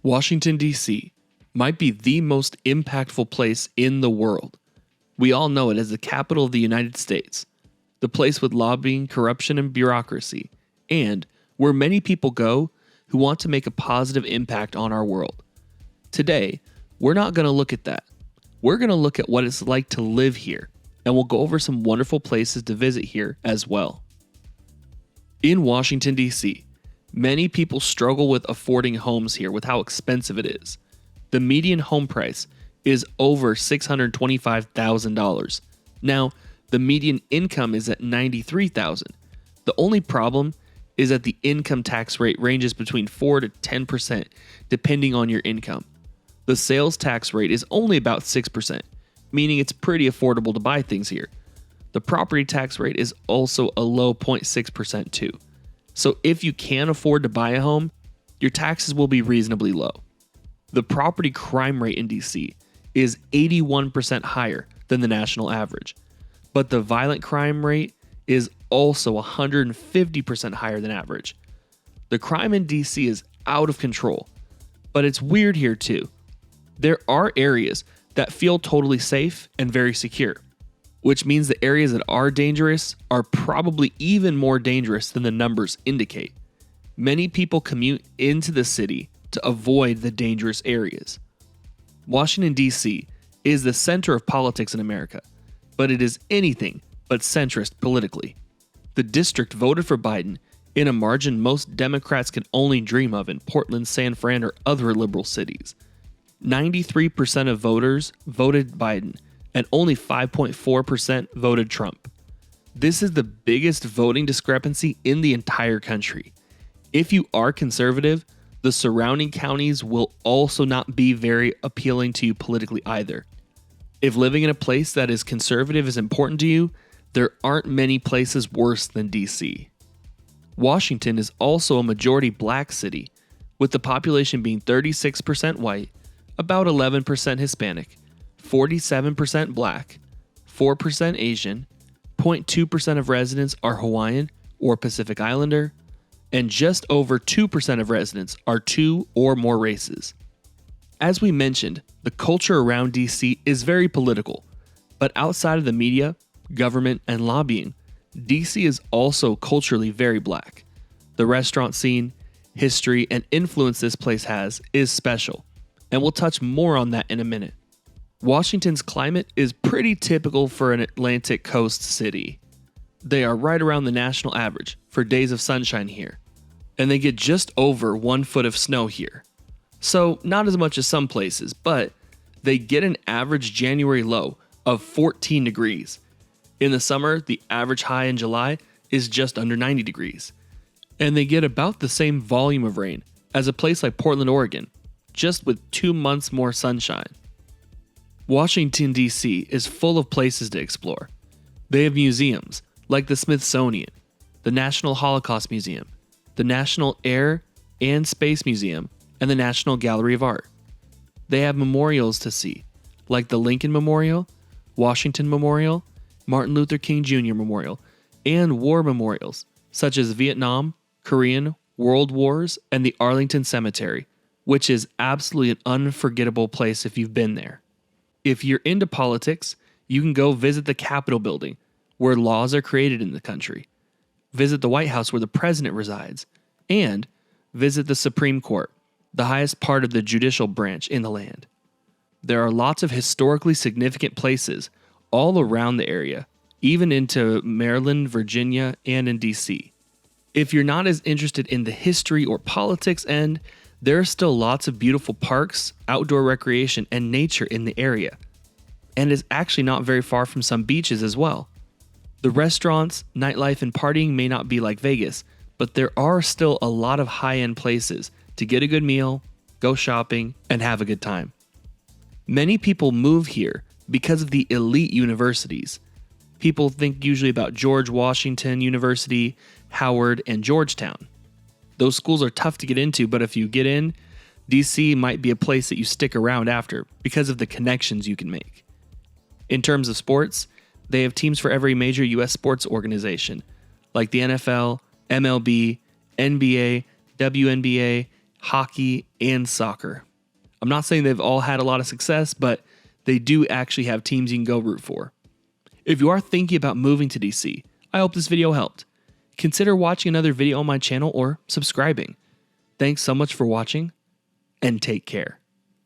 Washington, D.C. might be the most impactful place in the world. We all know it as the capital of the United States, the place with lobbying, corruption, and bureaucracy, and where many people go who want to make a positive impact on our world. Today, we're not going to look at that. We're going to look at what it's like to live here, and we'll go over some wonderful places to visit here as well. In Washington, D.C., many people struggle with affording homes here with how expensive it is. The median home price is over $625,000. Now, the median income is at $93,000. The only problem is that the income tax rate ranges between 4 to 10% depending on your income. The sales tax rate is only about 6%, meaning it's pretty affordable to buy things here. The property tax rate is also a low 0.6% too. So if you can afford to buy a home, your taxes will be reasonably low. The property crime rate in DC is 81% higher than the national average, but the violent crime rate is also 150% higher than average. The crime in DC is out of control, but it's weird here too. There are areas that feel totally safe and very secure, which means the areas that are dangerous are probably even more dangerous than the numbers indicate. Many people commute into the city to avoid the dangerous areas. Washington, D.C. is the center of politics in America, but it is anything but centrist politically. The district voted for Biden in a margin most Democrats can only dream of in Portland, San Fran, or other liberal cities. 93% of voters voted Biden, and only 5.4% voted Trump. This is the biggest voting discrepancy in the entire country. If you are conservative, the surrounding counties will also not be very appealing to you politically either. If living in a place that is conservative is important to you, there aren't many places worse than DC. Washington is also a majority black city, with the population being 36% white, about 11% Hispanic, 47% black, 4% Asian, 0.2% of residents are Hawaiian or Pacific Islander, and just over 2% of residents are 2 or more races. As we mentioned, the culture around DC is very political, but outside of the media, government, and lobbying, DC is also culturally very black. The restaurant scene, history, and influence this place has is special, and we'll touch more on that in a minute. Washington's climate is pretty typical for an Atlantic coast city. They are right around the national average for days of sunshine here, and they get just over 1 foot of snow here. So not as much as some places, but they get an average January low of 14 degrees. In the summer, the average high in July is just under 90 degrees. And they get about the same volume of rain as a place like Portland, Oregon, just with 2 months more sunshine. Washington, D.C. is full of places to explore. They have museums like the Smithsonian, the National Holocaust Museum, the National Air and Space Museum, and the National Gallery of Art. They have memorials to see, like the Lincoln Memorial, Washington Memorial, Martin Luther King Jr. Memorial, and war memorials such as Vietnam, Korean, World Wars, and the Arlington Cemetery, which is absolutely an unforgettable place if you've been there. If you're into politics, you can go visit the Capitol building, where laws are created in the country. Visit the White House where the president resides, and visit the Supreme Court, the highest part of the judicial branch in the land. There are lots of historically significant places all around the area, even into Maryland, Virginia, and in DC. If you're not as interested in the history or politics end, there are still lots of beautiful parks, outdoor recreation, and nature in the area, and is actually not very far from some beaches as well. The restaurants, nightlife, and partying may not be like Vegas, but there are still a lot of high-end places to get a good meal, go shopping, and have a good time. Many people move here because of the elite universities. People think usually about George Washington University, Howard, and Georgetown. Those schools are tough to get into, but if you get in, DC might be a place that you stick around after because of the connections you can make. In terms of sports, they have teams for every major U.S. sports organization, like the NFL, MLB, NBA, WNBA, hockey, and soccer. I'm not saying they've all had a lot of success, but they do actually have teams you can go root for. If you are thinking about moving to DC, I hope this video helped. Consider watching another video on my channel or subscribing. Thanks so much for watching, and take care.